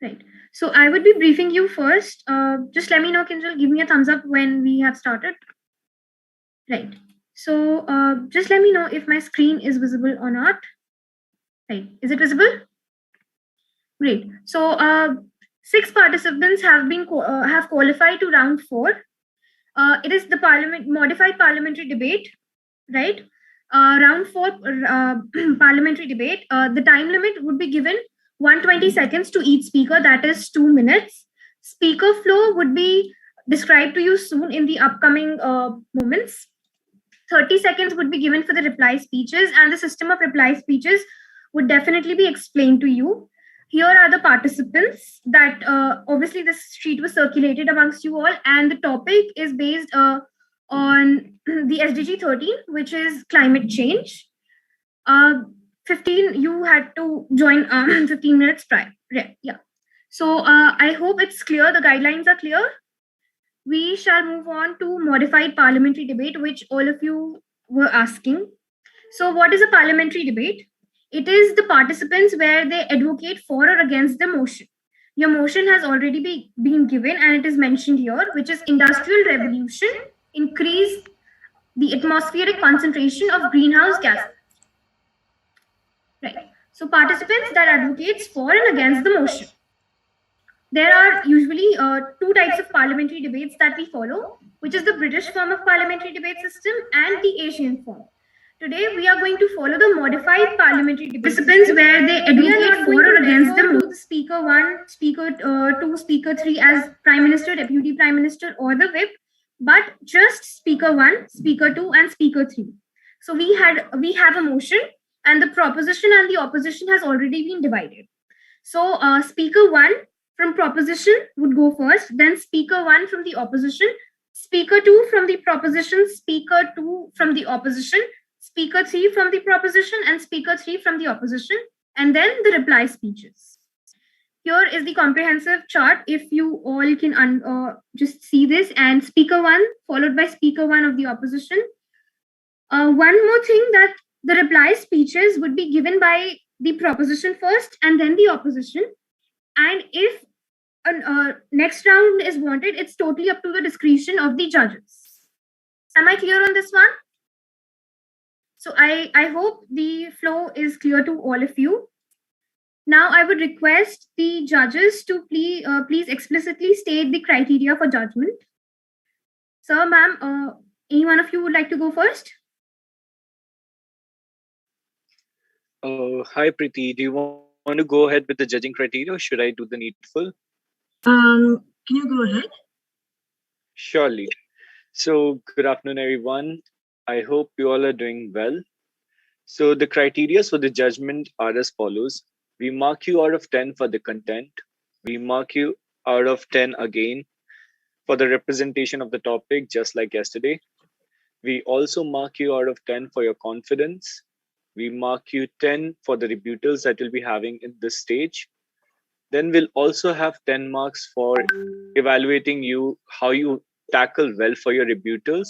Right. So I would be briefing you first. Just let me know, Kinjal, give me a thumbs up when we have started. Right. So just let me know if my screen is visible or not. Right. Is it visible? Great. So 6 participants have been have qualified to round 4. It is the modified parliamentary debate, right? Round 4 parliamentary debate. The time limit would be given 120 seconds to each speaker, that is 2 minutes. Speaker flow would be described to you soon in the upcoming moments. 30 seconds would be given for the reply speeches, and the system of reply speeches would definitely be explained to you. Here are the participants that obviously this sheet was circulated amongst you all, and the topic is based on the SDG 13, which is climate change. 15, you had to join 15 minutes prior. Yeah. So I hope it's clear. The guidelines are clear. We shall move on to modified parliamentary debate, which all of you were asking. So what is a parliamentary debate? It is the participants where they advocate for or against the motion. Your motion has already been given and it is mentioned here, which is industrial revolution increase the atmospheric concentration of greenhouse gases. Right. So participants that advocates for and against the motion. There are usually 2 types of parliamentary debates that we follow, which is the British form of parliamentary debate system and the Asian form. Today, we are going to follow the modified parliamentary debate participants where they advocate for or against the Speaker 1, Speaker 2, Speaker 3 as Prime Minister, Deputy Prime Minister or the Whip, but just Speaker 1, Speaker 2 and Speaker 3. So we have a motion and the proposition and the opposition has already been divided. So Speaker 1 from proposition would go first, then Speaker 1 from the opposition, Speaker 2 from the proposition, Speaker 2 from the opposition, Speaker 3 from the proposition, and Speaker 3 from the opposition, and then the reply speeches. Here is the comprehensive chart. If you all can just see this, and Speaker 1 followed by Speaker 1 of the opposition. One more thing, that the reply speeches would be given by the proposition first and then the opposition. And if a next round is wanted, it's totally up to the discretion of the judges. Am I clear on this one? So I hope the flow is clear to all of you. Now I would request the judges to please explicitly state the criteria for judgment. Sir, ma'am, any one of you would like to go first? Hi, Preeti. Do you want to go ahead with the judging criteria or should I do the needful? Can you go ahead? Surely. So good afternoon, everyone. I hope you all are doing well. So the criteria for the judgment are as follows. We mark you out of 10 for the content. We mark you out of 10 again for the representation of the topic, just like yesterday. We also mark you out of 10 for your confidence. We mark you 10 for the rebuttals that you'll be having in this stage. Then we'll also have 10 marks for evaluating you, how you tackle well for your rebuttals.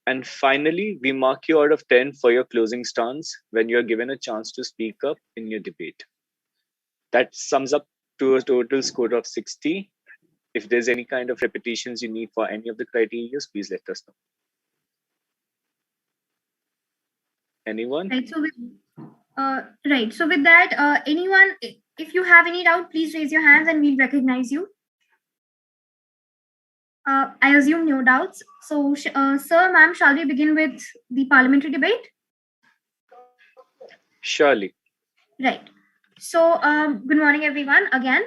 And finally, we mark you out of 10 for your closing stance when you're given a chance to speak up in your debate. That sums up to a total score of 60. If there's any kind of repetitions you need for any of the criteria, please let us know. Anyone? Right. So with that, anyone, if you have any doubt, please raise your hands and we'll recognize you. I assume no doubts. So, sir, ma'am, shall we begin with the parliamentary debate? Surely. Right. So, good morning, everyone. Again,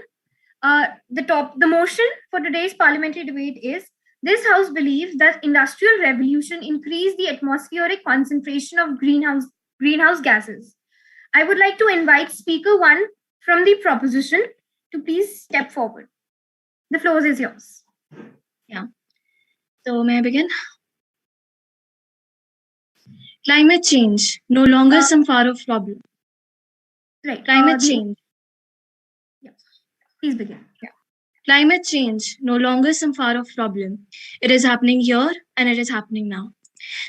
the motion for today's parliamentary debate is: this House believes that industrial revolution increased the atmospheric concentration of greenhouse gases. I would like to invite Speaker 1 from the proposition to please step forward. The floor is yours. Yeah. So may I begin? Climate change, no longer some far-off problem. Right. Climate change. Yeah. Please begin. Yeah. Climate change, no longer some far-off problem. It is happening here and it is happening now.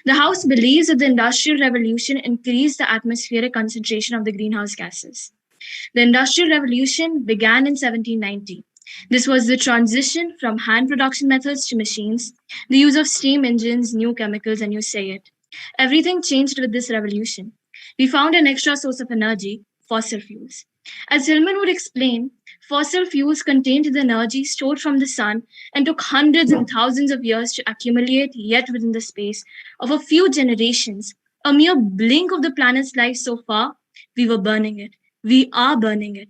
The House believes that the Industrial Revolution increased the atmospheric concentration of the greenhouse gases. The Industrial Revolution began in 1790. This was the transition from hand production methods to machines, the use of steam engines, new chemicals, and you say it. Everything changed with this revolution. We found an extra source of energy, fossil fuels. As Hillman would explain, fossil fuels contained the energy stored from the sun and took hundreds and thousands of years to accumulate, yet within the space of a few generations, a mere blink of the planet's life so far, we were burning it. We are burning it.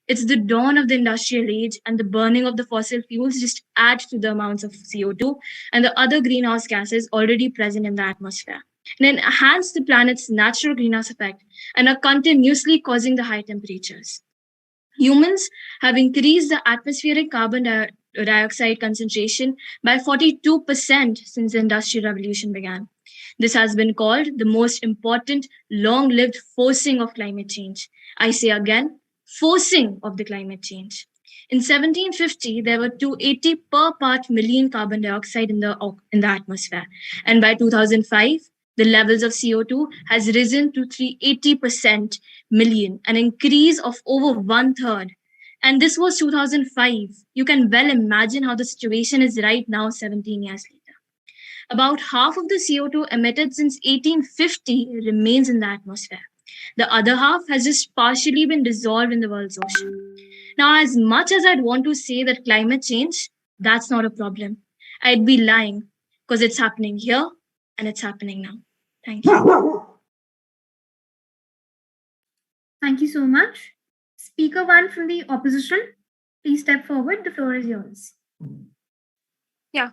It's the dawn of the industrial age, and the burning of the fossil fuels just add to the amounts of CO2 and the other greenhouse gases already present in the atmosphere, and enhance the planet's natural greenhouse effect and are continuously causing the high temperatures. Humans have increased the atmospheric carbon dioxide concentration by 42% since the Industrial Revolution began. This has been called the most important long-lived forcing of climate change. I say again, forcing of the climate change. In 1750, there were 280 per part million carbon dioxide in the atmosphere. And by 2005, the levels of CO2 has risen to 380% million, an increase of over 1/3. And this was 2005. You can well imagine how the situation is right now, 17 years later. About half of the CO2 emitted since 1850 remains in the atmosphere. The other half has just partially been dissolved in the world's ocean. Now, as much as I'd want to say that climate change, that's not a problem, I'd be lying because it's happening here and it's happening now. Thank you. Thank you so much. Speaker one from the opposition, please step forward. The floor is yours. Yeah.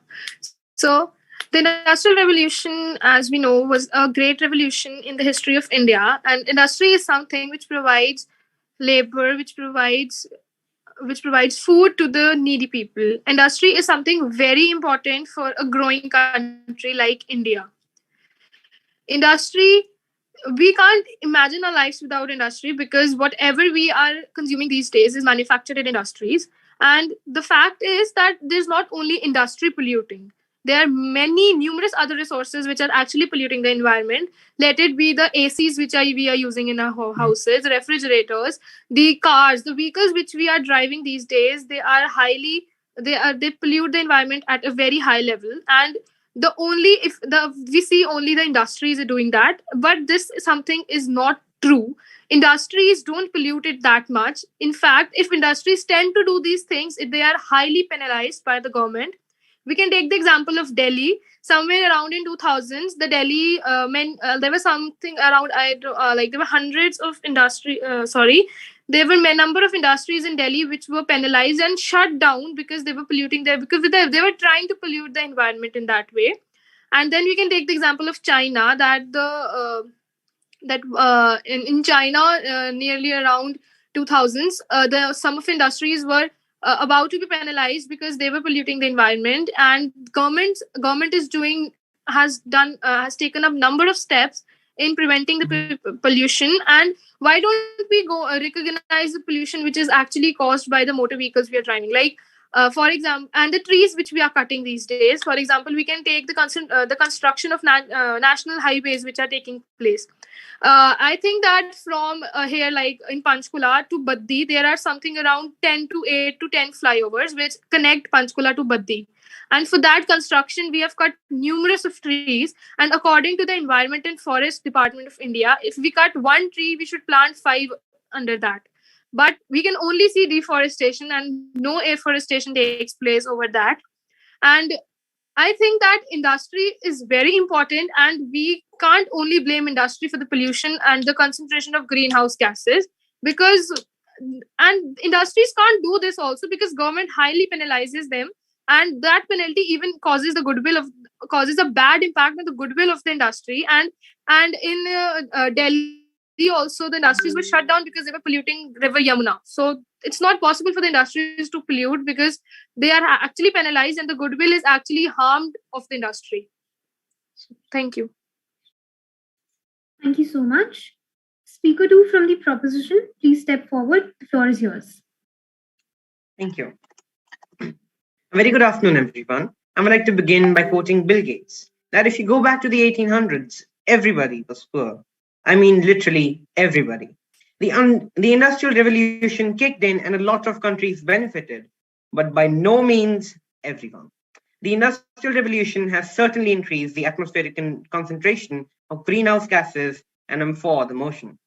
So, the Industrial Revolution, as we know, was a great revolution in the history of India. And industry is something which provides labor, which provides food to the needy people. Industry is something very important for a growing country like India. Industry, we can't imagine our lives without industry because whatever we are consuming these days is manufactured in industries. And the fact is that there's not only industry polluting. There are numerous other resources which are actually polluting the environment. Let it be the ACs which we are using in our houses, refrigerators, the cars, the vehicles which we are driving these days. They pollute the environment at a very high level. And we see only the industries are doing that, but this something is not true. Industries don't pollute it that much. In fact, if industries tend to do these things, they are highly penalized by the government. We can take the example of Delhi. Somewhere around in 2000s, the Delhi there was something around there were hundreds of there were a number of industries in Delhi which were penalized and shut down because they were polluting because they were trying to pollute the environment in that way. And then we can take the example of China, in China, nearly around 2000s, some of industries were about to be penalized because they were polluting the environment, and government has taken up number of steps in preventing the pollution. And why don't we go recognize the pollution which is actually caused by the motor vehicles we are driving, like for example, and the trees which we are cutting these days. For example, we can take the construction of national highways which are taking place. I think that from here, like in Panchkula to Baddi, there are something around 8 to 10 flyovers which connect Panchkula to Baddi. And for that construction, we have cut numerous of trees. And according to the Environment and Forest Department of India, if we cut one tree, we should plant 5 under that. But we can only see deforestation and no afforestation takes place over that. And I think that industry is very important, and we can't only blame industry for the pollution and the concentration of greenhouse gases, and industries can't do this also because government highly penalizes them, and that penalty even causes a bad impact on the goodwill of the industry. And in Delhi also, the industries were shut down because they were polluting river Yamuna. So it's not possible for the industries to pollute because they are actually penalized and the goodwill is actually harmed of the industry. So, thank you. Thank you so much. Speaker 2 from the proposition, please step forward. The floor is yours. Thank you. A very good afternoon, everyone. I would like to begin by quoting Bill Gates, that if you go back to the 1800s, everybody was poor. I mean, literally everybody. The Industrial Revolution kicked in and a lot of countries benefited, but by no means everyone. The Industrial Revolution has certainly increased the atmospheric concentration of greenhouse gases, and I'm for the motion.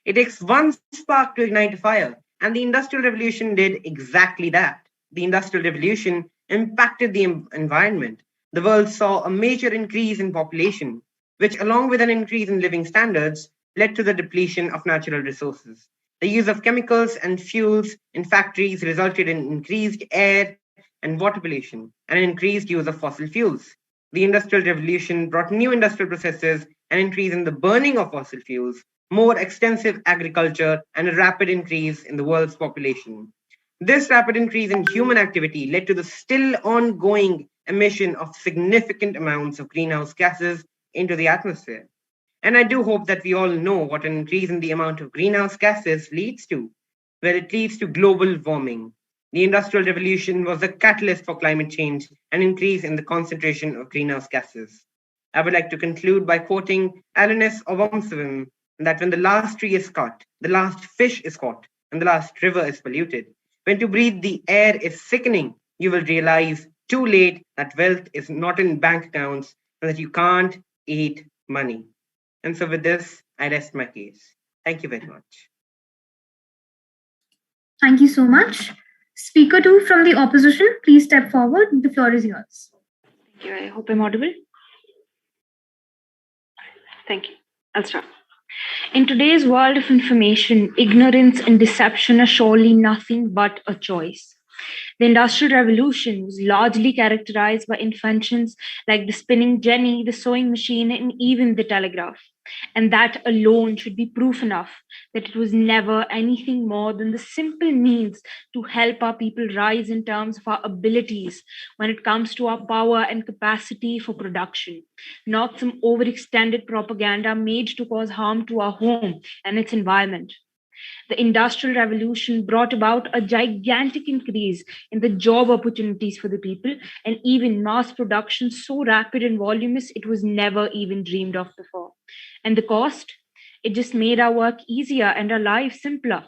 It takes one spark to ignite a fire, and the Industrial Revolution did exactly that. The Industrial Revolution impacted the environment. The world saw a major increase in population, which, along with an increase in living standards, led to the depletion of natural resources. The use of chemicals and fuels in factories resulted in increased air and water pollution and an increased use of fossil fuels. The Industrial Revolution brought new industrial processes, an increase in the burning of fossil fuels, more extensive agriculture, and a rapid increase in the world's population. This rapid increase in human activity led to the still ongoing emission of significant amounts of greenhouse gases into the atmosphere. And I do hope that we all know what an increase in the amount of greenhouse gases leads to, where it leads to global warming. The Industrial Revolution was the catalyst for climate change and increase in the concentration of greenhouse gases. I would like to conclude by quoting Adonis Ovamsavim that when the last tree is cut, the last fish is caught, and the last river is polluted, when to breathe the air is sickening, you will realize too late that wealth is not in bank accounts and that you can't eat money. And so with this, I rest my case. Thank you very much. Thank you so much. Speaker 2 from the opposition, please step forward. The floor is yours. Thank you. I hope I'm audible. Thank you. I'll start. In today's world of information, ignorance and deception are surely nothing but a choice. The Industrial Revolution was largely characterized by inventions like the spinning jenny, the sewing machine, and even the telegraph. And that alone should be proof enough that it was never anything more than the simple means to help our people rise in terms of our abilities when it comes to our power and capacity for production, not some overextended propaganda made to cause harm to our home and its environment. The Industrial Revolution brought about a gigantic increase in the job opportunities for the people and even mass production so rapid and voluminous it was never even dreamed of before. And the cost? It just made our work easier and our lives simpler.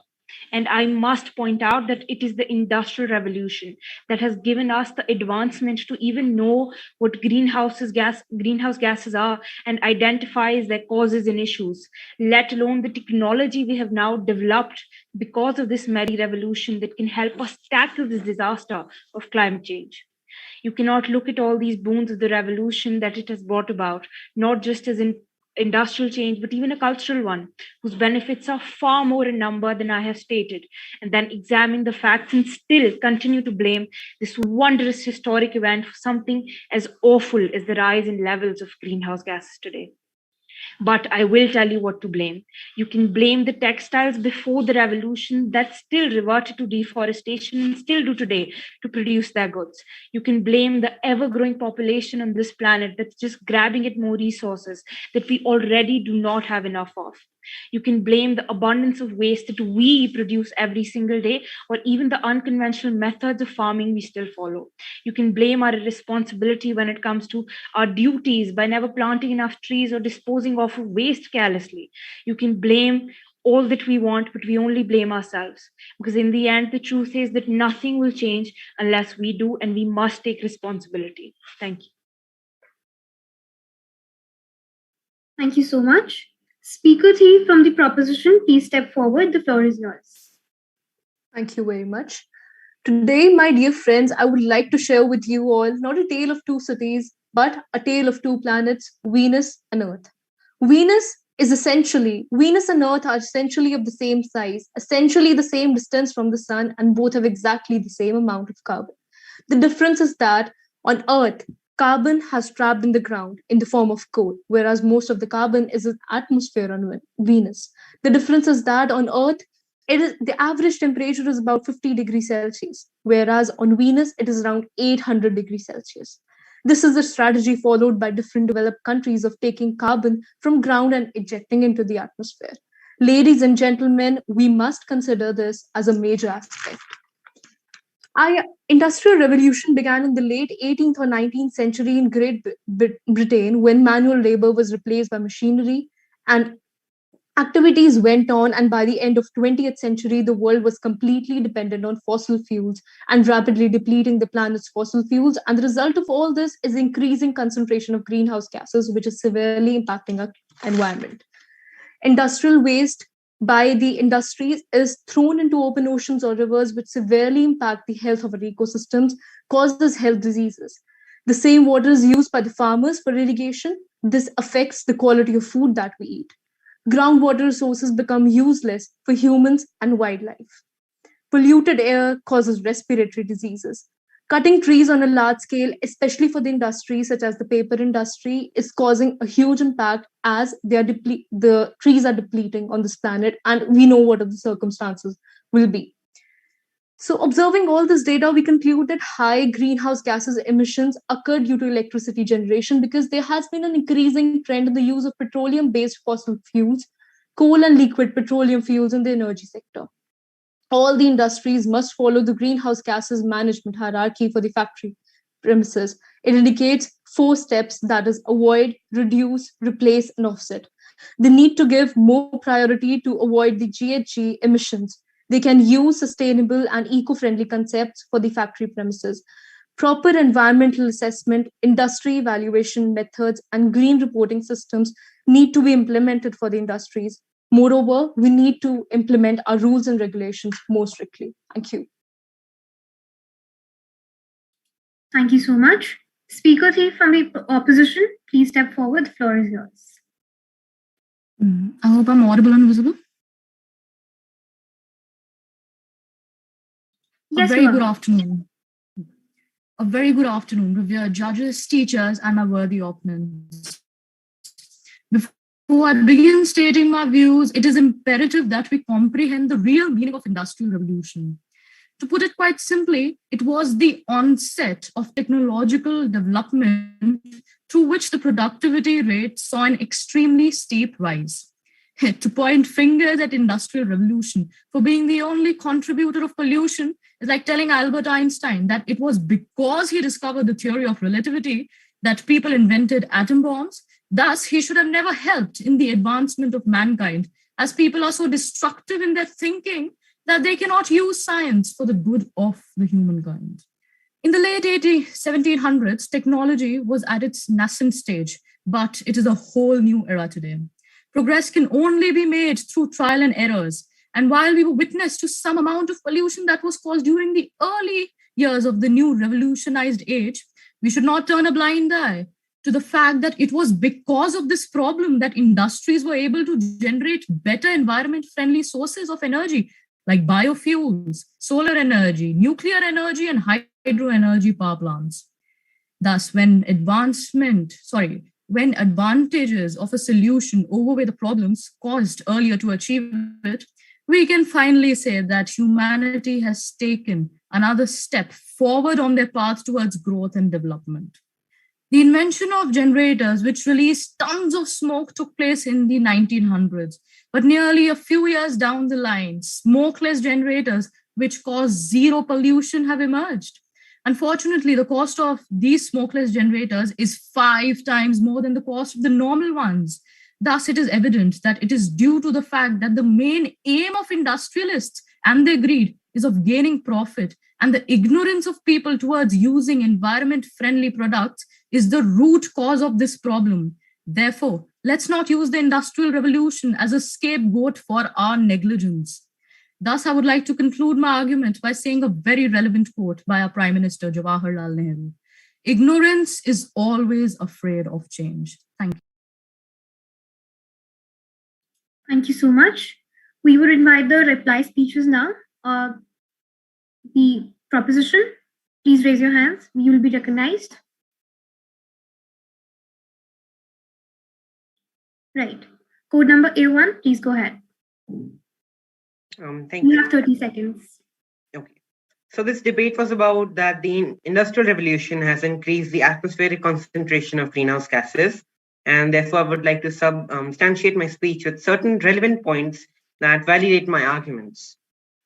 And I must point out that it is the Industrial Revolution that has given us the advancement to even know what greenhouse gases are and identifies their causes and issues, let alone the technology we have now developed because of this merry revolution that can help us tackle this disaster of climate change. You cannot look at all these boons of the revolution that it has brought about, not just as in industrial change, but even a cultural one, whose benefits are far more in number than I have stated, and then examine the facts and still continue to blame this wondrous historic event for something as awful as the rise in levels of greenhouse gases today. But I will tell you what to blame. You can blame the textiles before the revolution that still reverted to deforestation and still do today to produce their goods. You can blame the ever-growing population on this planet that's just grabbing at more resources that we already do not have enough of. You can blame the abundance of waste that we produce every single day, or even the unconventional methods of farming we still follow. You can blame our irresponsibility when it comes to our duties by never planting enough trees or disposing of waste carelessly. You can blame all that we want, but we only blame ourselves. Because in the end, the truth is that nothing will change unless we do, and we must take responsibility. Thank you. Thank you so much. Speaker 3 from the proposition, please step forward. The floor is yours. Thank you very much. Today, my dear friends, I would like to share with you all not a tale of two cities, but a tale of two planets, Venus and Earth. Venus and Earth are essentially of the same size, essentially the same distance from the sun, and both have exactly the same amount of carbon. The difference is that on Earth, carbon has trapped in the ground in the form of coal, whereas most of the carbon is in atmosphere on Venus. The difference is that on Earth, the average temperature is about 50 degrees Celsius, whereas on Venus, it is around 800 degrees Celsius. This is the strategy followed by different developed countries of taking carbon from ground and ejecting into the atmosphere. Ladies and gentlemen, we must consider this as a major aspect. Industrial revolution began in the late 18th or 19th century in Great Britain when manual labor was replaced by machinery and Activities went on, and by the end of 20th century, the world was completely dependent on fossil fuels and rapidly depleting the planet's fossil fuels. And the result of all this is increasing concentration of greenhouse gases, which is severely impacting our environment. Industrial waste by the industries is thrown into open oceans or rivers, which severely impact the health of our ecosystems, causes health diseases. The same water is used by the farmers for irrigation. This affects the quality of food that we eat. Groundwater resources become useless for humans and wildlife. Polluted air causes respiratory diseases. Cutting trees on a large scale, especially for the industries such as the paper industry, is causing a huge impact as the trees are depleting on this planet, and we know what the circumstances will be. So, observing all this data, we conclude that high greenhouse gases emissions occur due to electricity generation because there has been an increasing trend in the use of petroleum based fossil fuels, coal, and liquid petroleum fuels in the energy sector. All the industries must follow the greenhouse gases management hierarchy for the factory premises. It indicates 4 steps, that is, avoid, reduce, replace, and offset. They need to give more priority to avoid the GHG emissions. They can use sustainable and eco-friendly concepts for the factory premises. Proper environmental assessment, industry evaluation methods, and green reporting systems need to be implemented for the industries. Moreover, we need to implement our rules and regulations more strictly. Thank you. Thank you so much. Speaker 3 from the opposition, please step forward. The floor is yours. I hope I'm audible and visible. Yes, A very good afternoon. A very good afternoon, revered judges, teachers, and my worthy opponents. Before I begin stating my views, it is imperative that we comprehend the real meaning of Industrial Revolution. To put it quite simply, it was the onset of technological development through which the productivity rate saw an extremely steep rise. To point fingers at Industrial Revolution for being the only contributor of pollution is like telling Albert Einstein that it was because he discovered the theory of relativity that people invented atom bombs. Thus, he should have never helped in the advancement of mankind, as people are so destructive in their thinking that they cannot use science for the good of the humankind. In the late 1700s, technology was at its nascent stage, but it is a whole new era today. Progress can only be made through trial and errors. And while we were witness to some amount of pollution that was caused during the early years of the new revolutionized age, we should not turn a blind eye to the fact that it was because of this problem that industries were able to generate better environment-friendly sources of energy like biofuels, solar energy, nuclear energy, and hydro energy power plants. Thus, when advantages of a solution outweigh the problems caused earlier to achieve it, we can finally say that humanity has taken another step forward on their path towards growth and development. The invention of generators, which released tons of smoke, took place in the 1900s. But nearly a few years down the line, smokeless generators, which cause zero pollution, have emerged. Unfortunately, the cost of these smokeless generators is 5 times more than the cost of the normal ones. Thus, it is evident that it is due to the fact that the main aim of industrialists and their greed is of gaining profit, and the ignorance of people towards using environment-friendly products is the root cause of this problem. Therefore, let's not use the Industrial Revolution as a scapegoat for our negligence. Thus, I would like to conclude my argument by saying a very relevant quote by our Prime Minister, Jawaharlal Nehru. Ignorance is always afraid of change. Thank you. Thank you so much. We would invite the reply speeches now. The proposition, please raise your hands. You will be recognized. Right. Code number A1, please go ahead. Thank you. You have 30 seconds. Okay. So this debate was about that the Industrial Revolution has increased the atmospheric concentration of greenhouse gases, and therefore I would like to substantiate my speech with certain relevant points that validate my arguments.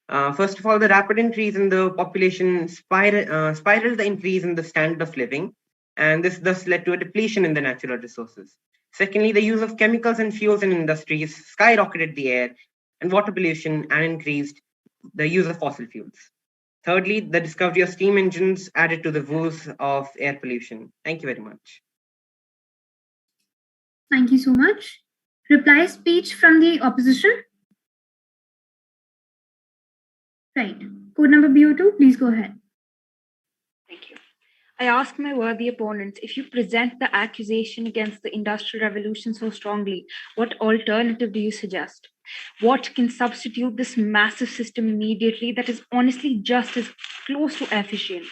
First of all, the rapid increase in the population spiraled the increase in the standard of living, and this thus led to a depletion in the natural resources. Secondly, the use of chemicals and fuels in industries skyrocketed the air and water pollution and increased the use of fossil fuels. Thirdly, the discovery of steam engines added to the woes of air pollution. Thank you very much. Thank you so much. Reply speech from the opposition. Right. Code number BO2, please go ahead. Thank you. I ask my worthy opponents, if you present the accusation against the Industrial Revolution so strongly, what alternative do you suggest? What can substitute this massive system immediately that is honestly just as close to efficient?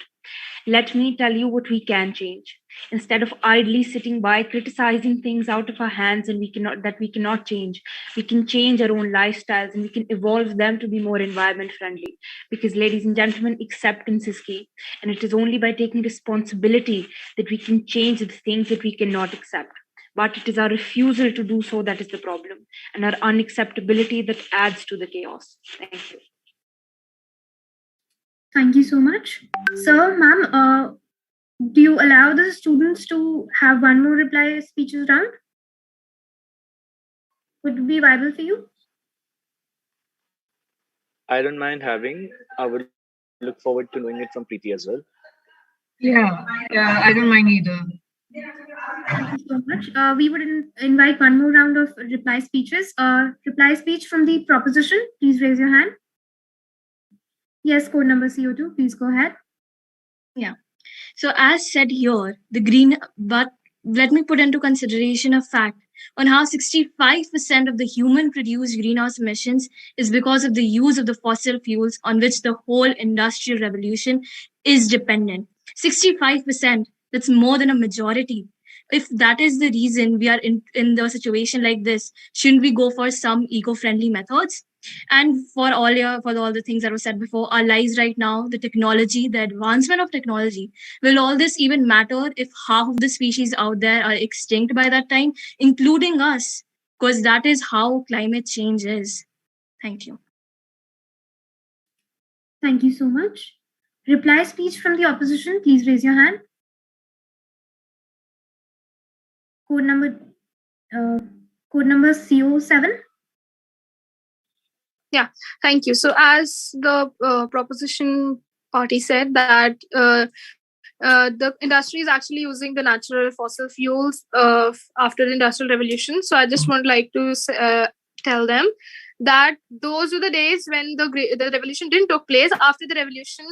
Let me tell you what we can change. Instead of idly sitting by criticizing things out of our hands and we cannot change, we can change our own lifestyles and we can evolve them to be more environment friendly. Because, ladies and gentlemen, acceptance is key, and it is only by taking responsibility that we can change the things that we cannot accept. But it is our refusal to do so that is the problem, and our unacceptability that adds to the chaos. Thank you. Thank you so much. Sir, ma'am, do you allow the students to have one more reply speeches round? Would it be viable for you? I don't mind having. I would look forward to knowing it from Preeti as well. Yeah, I don't mind either. Thank you so much. We would invite one more round of reply speeches. Reply speech from the proposition. Please raise your hand. Yes, code number CO2. Please go ahead. Yeah. So as said here, but let me put into consideration a fact on how 65% of the human-produced greenhouse emissions is because of the use of the fossil fuels on which the whole industrial revolution is dependent. 65%, that's more than a majority. If that is the reason we are in the situation like this, shouldn't we go for some eco-friendly methods? And for all the things that were said before, our lives right now, the technology, the advancement of technology, will all this even matter if half of the species out there are extinct by that time, including us? Because that is how climate change is. Thank you. Thank you so much. Reply speech from the opposition. Please raise your hand. Code number CO7. Yeah, thank you. So as the proposition party said that the industry is actually using the natural fossil fuels after the industrial revolution. So I just would like to tell them that those were the days when the revolution didn't took place. After the revolution,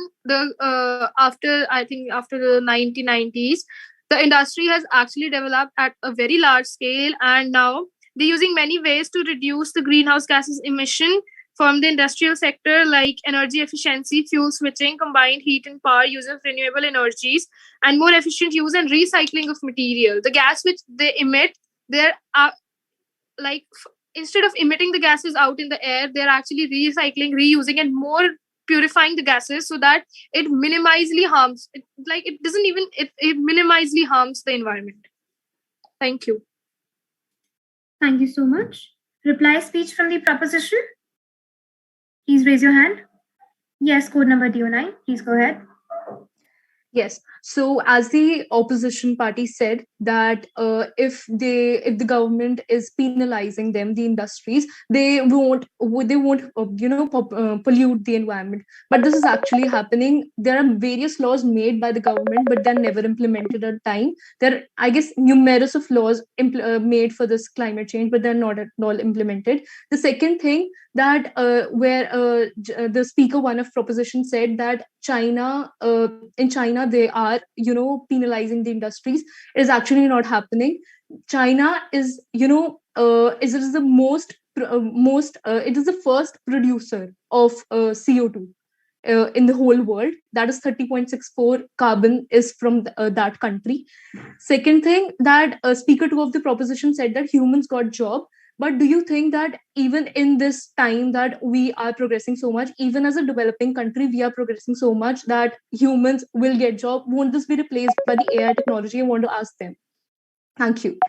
after the 1990s, the industry has actually developed at a very large scale, and now they're using many ways to reduce the greenhouse gases emission from the industrial sector, like energy efficiency, fuel switching, combined heat and power use of renewable energies, and more efficient use and recycling of material. The gas which they emit, they're instead of emitting the gases out in the air, they're actually recycling, reusing, and more purifying the gases so that it minimally harms. It minimally harms the environment. Thank you. Thank you so much. Reply speech from the proposition. Please raise your hand. Yes, code number DO9. Please go ahead. Yes. So, as the opposition party said that if the government is penalizing them, the industries, they won't pollute the environment. But this is actually happening. There are various laws made by the government, but they're never implemented at time. There are, I guess, numerous of laws made for this climate change, but they're not at all implemented. The second thing that where the speaker one of proposition said that in China they are penalizing the industries. It is actually not happening. China is it is the first producer of CO2 in the whole world. That is 30.64 carbon is from that country. Second thing that speaker 2 of the proposition said that humans got job. But do you think that even in this time that we are progressing so much, even as a developing country, we are progressing so much that humans will get job? Won't this be replaced by the AI technology? I want to ask them. Thank you.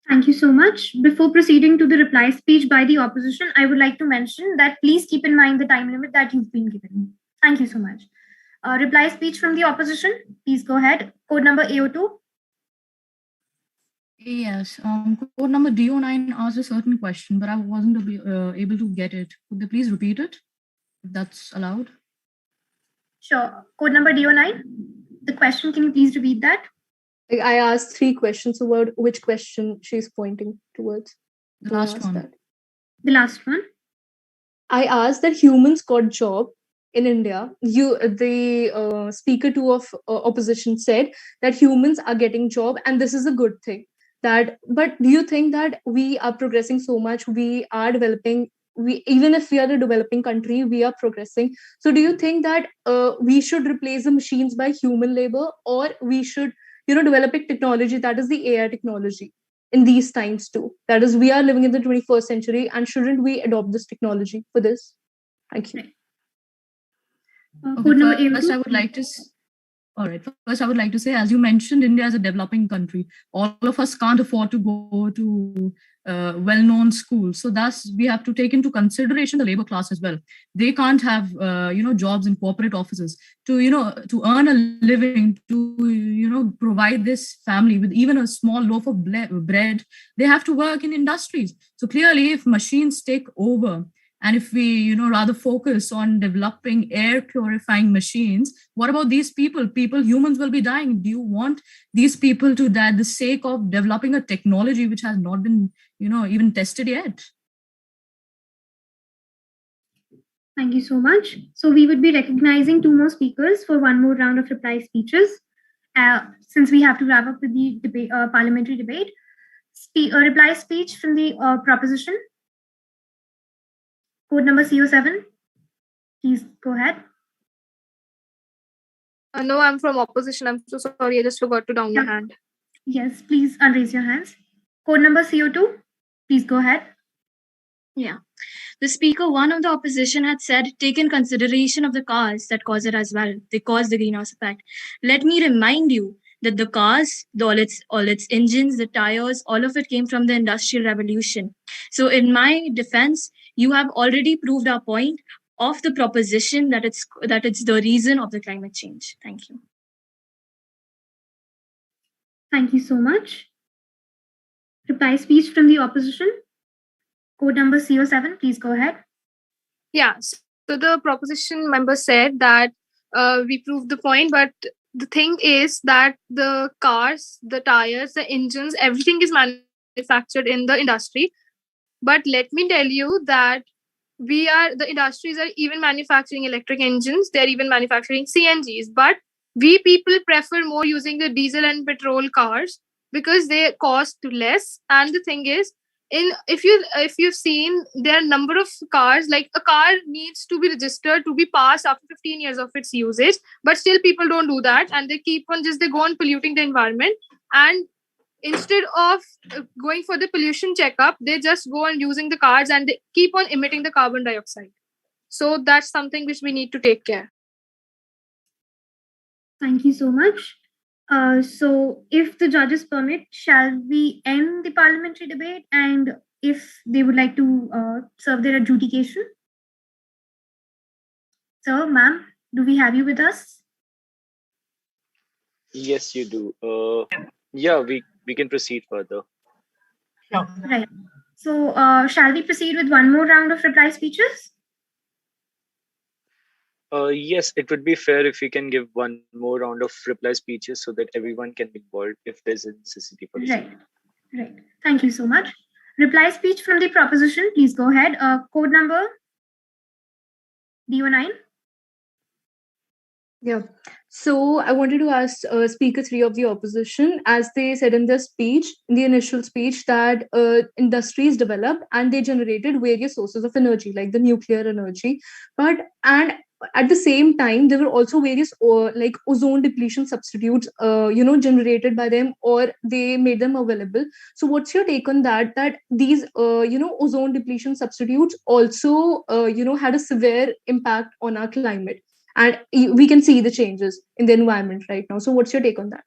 Thank you so much. Before proceeding to the reply speech by the opposition, I would like to mention that please keep in mind the time limit that you've been given. Thank you so much. Reply speech from the opposition. Please go ahead. Code number AO2. Yes, code number DO9 asked a certain question, but I wasn't able to get it. Could they please repeat it, if that's allowed? Sure. Code number DO9. The question, can you please repeat that? I asked 3 questions about which question she's pointing towards. The last one. That. The last one. I asked that humans got job in India. The speaker 2 of opposition said that humans are getting job, and this is a good thing. But do you think that we are progressing so much? We are developing. Even if we are a developing country, we are progressing. So, do you think that we should replace the machines by human labor, or we should, develop a technology that is the AI technology in these times too? That is, we are living in the 21st century, and shouldn't we adopt this technology for this? Thank you. Code number First, I would like to. All right. First, I would like to say, as you mentioned, India is a developing country. All of us can't afford to go to well-known schools. So thus, we have to take into consideration the labor class as well. They can't have, jobs in corporate offices to earn a living, to provide this family with even a small loaf of bread. They have to work in industries. So clearly, if machines take over, and if we, rather focus on developing air purifying machines, what about these people? Humans will be dying. Do you want these people to die at the sake of developing a technology which has not been, even tested yet? Thank you so much. So we would be recognizing 2 more speakers for 1 more round of reply speeches. Since we have to wrap up with the debate, parliamentary debate, a reply speech from the proposition. Code number CO7. Please go ahead. No, I'm from opposition. I'm so sorry. I just forgot to down my hand. Yes, please unraise your hands. Code number CO2. Please go ahead. Yeah. The speaker 1 of the opposition had said, take in consideration of the cars that cause it as well. They cause the greenhouse effect. Let me remind you that the cars, all its engines, the tires, all of it came from the Industrial Revolution. So in my defense, you have already proved our point of the proposition that it's the reason of the climate change. Thank you. Thank you so much. Reply speech from the opposition. Code number CO7, please go ahead. Yeah, so the proposition member said that we proved the point, but the thing is that the cars, the tires, the engines, everything is manufactured in the industry. But let me tell you that the industries are even manufacturing electric engines, they're even manufacturing CNGs, but we people prefer more using the diesel and petrol cars because they cost less. And the thing is, if you've seen, there are a number of cars, like a car needs to be registered to be passed after 15 years of its usage, but still people don't do that, and they go on polluting the environment. And instead of going for the pollution checkup, they just go on using the cars and they keep on emitting the carbon dioxide. So that's something which we need to take care. Thank you so much. So if the judges permit, shall we end the parliamentary debate? And if they would like to serve their adjudication? Sir, ma'am, do we have you with us? Yes, you do. Yeah, we can proceed further. Sure. Right. So shall we proceed with 1 more round of reply speeches? Yes, it would be fair if we can give 1 more round of reply speeches so that everyone can be involved if there's a necessity for this. Right. Thank you so much. Reply speech from the proposition, please go ahead. Code number DO9. Yeah. So I wanted to ask Speaker 3 of the opposition, as they said in their speech, in the initial speech, that industries developed and they generated various sources of energy, like the nuclear energy. And at the same time, there were also various like ozone depletion substitutes, generated by them, or they made them available. So what's your take on that? That these, ozone depletion substitutes also, had a severe impact on our climate. And we can see the changes in the environment right now. So what's your take on that?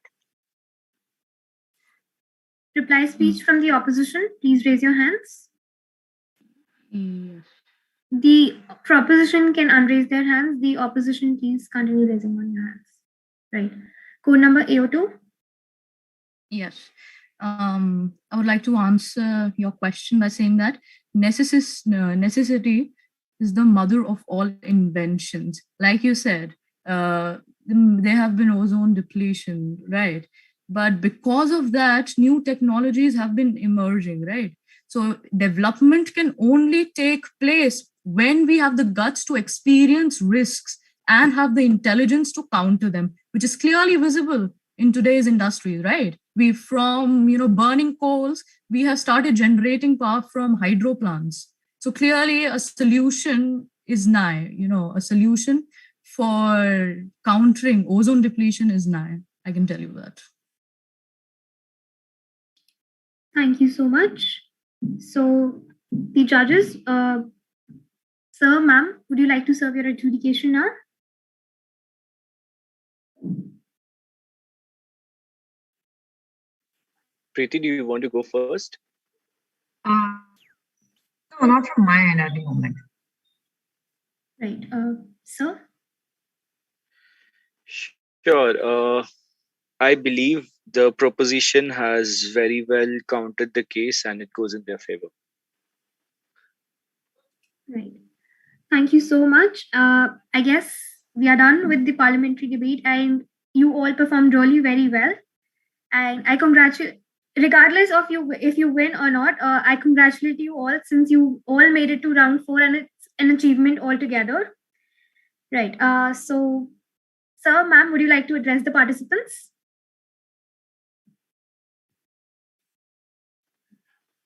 Reply speech from the opposition. Please raise your hands. Yes. The proposition can unraise their hands. The opposition, please continue raising on your hands. Right. Code number AO2. Yes. I would like to answer your question by saying that necessity is the mother of all inventions. Like you said, there have been ozone depletion, right? But because of that, new technologies have been emerging, right? So development can only take place when we have the guts to experience risks and have the intelligence to counter them, which is clearly visible in today's industry, right? We from burning coals, we have started generating power from hydro plants. So clearly, a solution is nigh. A solution for countering ozone depletion is nigh. I can tell you that. Thank you so much. So, the judges, sir, ma'am, would you like to serve your adjudication now? Preeti, do you want to go first? No, not from my end at the moment. Right. Sir? Sure. I believe the proposition has very well counted the case and it goes in their favor. Right. Thank you so much. I guess we are done with the parliamentary debate, and you all performed really very well. And I congratulate, regardless of you if you win or not. I congratulate you all since you all made it to round 4, and it's an achievement altogether. Right. So, sir, ma'am, would you like to address the participants?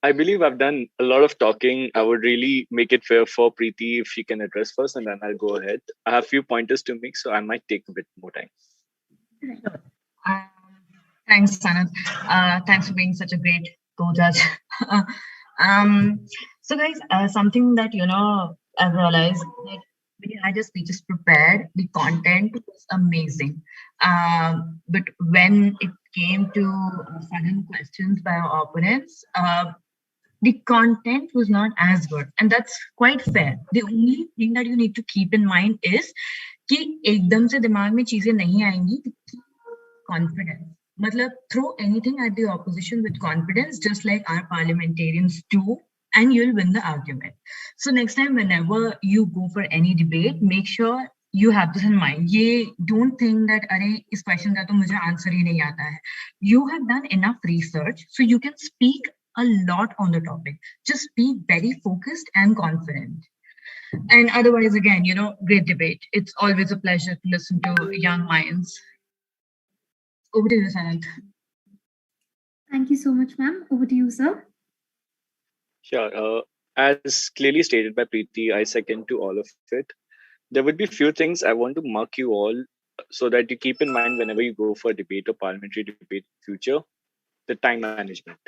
I believe I've done a lot of talking. I would really make it fair for Preeti if she can address first, and then I'll go ahead. I have a few pointers to make, so I might take a bit more time. Thanks, Sanat. Thanks for being such a great co-judge. So guys, something that, I've realized that when you had your speeches prepared, the content was amazing. But when it came to sudden questions by our opponents, the content was not as good. And that's quite fair. The only thing that you need to keep in mind is कि एकदम से दिमाग में चीजें नहीं आएंगी, confidence. Matlab, throw anything at the opposition with confidence, just like our parliamentarians do, and you'll win the argument. So next time, whenever you go for any debate, make sure you have this in mind. Don't think that अरे इस question का तो मुझे answer ही नहीं आता है. You have done enough research, so you can speak a lot on the topic. Just be very focused and confident. And otherwise, again, great debate. It's always a pleasure to listen to young minds. Over to you, Sanat. Thank you so much, ma'am. Over to you, sir. Sure. As clearly stated by Preeti, I second to all of it. There would be few things I want to mark you all so that you keep in mind whenever you go for a debate or parliamentary debate in future, the time management.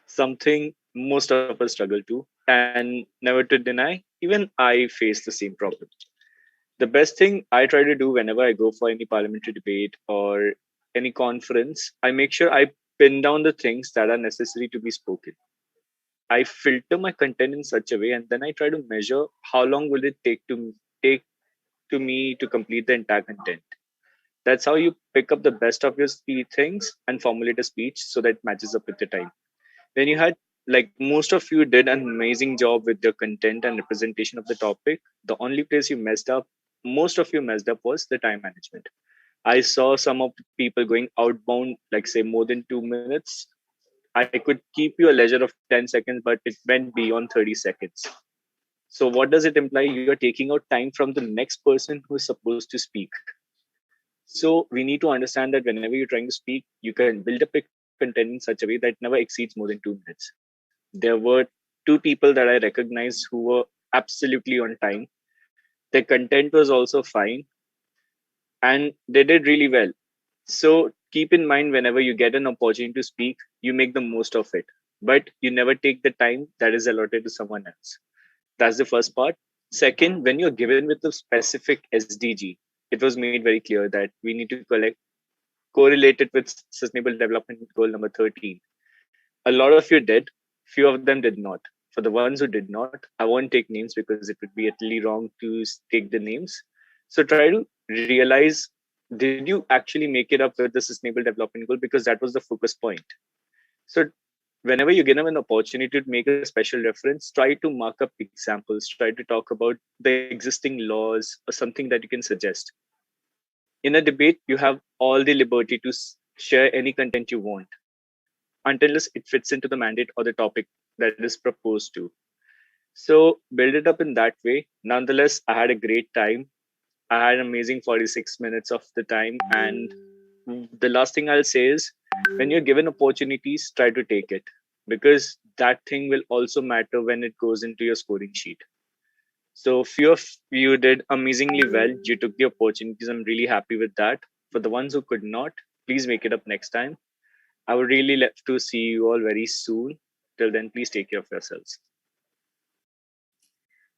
Something most of us struggle to, and never to deny, even I face the same problem. The best thing I try to do whenever I go for any parliamentary debate or any conference, I make sure I pin down the things that are necessary to be spoken. I filter my content in such a way, and then I try to measure how long will it take to me to complete the entire content. That's how you pick up the best of your things and formulate a speech so that it matches up with the time. When you had, like, most of you did an amazing job with your content and representation of the topic. The only place you messed up, most of you messed up, was the time management. I saw some of the people going outbound, like say more than 2 minutes. I could keep you a leisure of 10 seconds, but it went beyond 30 seconds. So what does it imply? You're taking out time from the next person who is supposed to speak. So we need to understand that whenever you're trying to speak, you can build up a content in such a way that never exceeds more than 2 minutes. There were 2 people that I recognized who were absolutely on time. Their content was also fine, and they did really well. So keep in mind, whenever you get an opportunity to speak, you make the most of it, but you never take the time that is allotted to someone else. That's the first part. Second, when you're given with a specific SDG, it was made very clear that we need to correlate it with Sustainable Development Goal number 13. A lot of you did, few of them did not. For the ones who did not, I won't take names because it would be utterly wrong to take the names. So try to realize, did you actually make it up with the Sustainable Development Goal? Because that was the focus point. So whenever you get an opportunity to make a special reference, try to mark up examples, try to talk about the existing laws or something that you can suggest. In a debate, you have all the liberty to share any content you want until it fits into the mandate or the topic that is proposed to. So build it up in that way. Nonetheless, I had a great time. I had an amazing 46 minutes of the time. And the last thing I'll say is when you're given opportunities, try to take it, because that thing will also matter when it goes into your scoring sheet. So few of you did amazingly well. You took the opportunities. I'm really happy with that. For the ones who could not, please make it up next time. I would really love to see you all very soon. Till then, please take care of yourselves.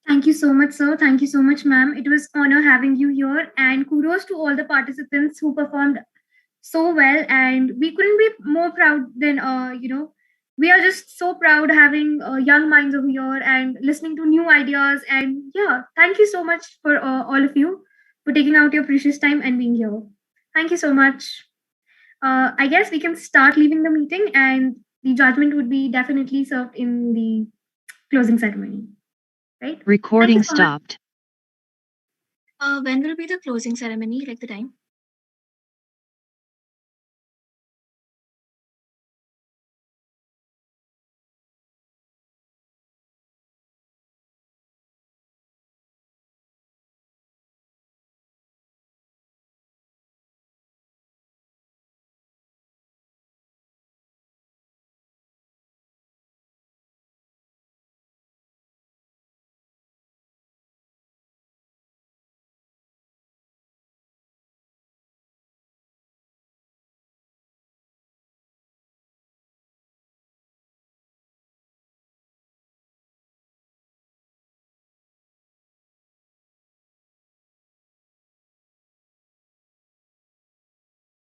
Thank you so much, sir. Thank you so much, ma'am. It was honor having you here, and kudos to all the participants who performed so well. And we couldn't be more proud than we are just so proud having young minds over here and listening to new ideas. And yeah, thank you so much for all of you for taking out your precious time and being here. Thank you so much. I guess we can start leaving the meeting, and the judgment would be definitely served in the closing ceremony. Right? Recording stopped. When will be the closing ceremony, like the time?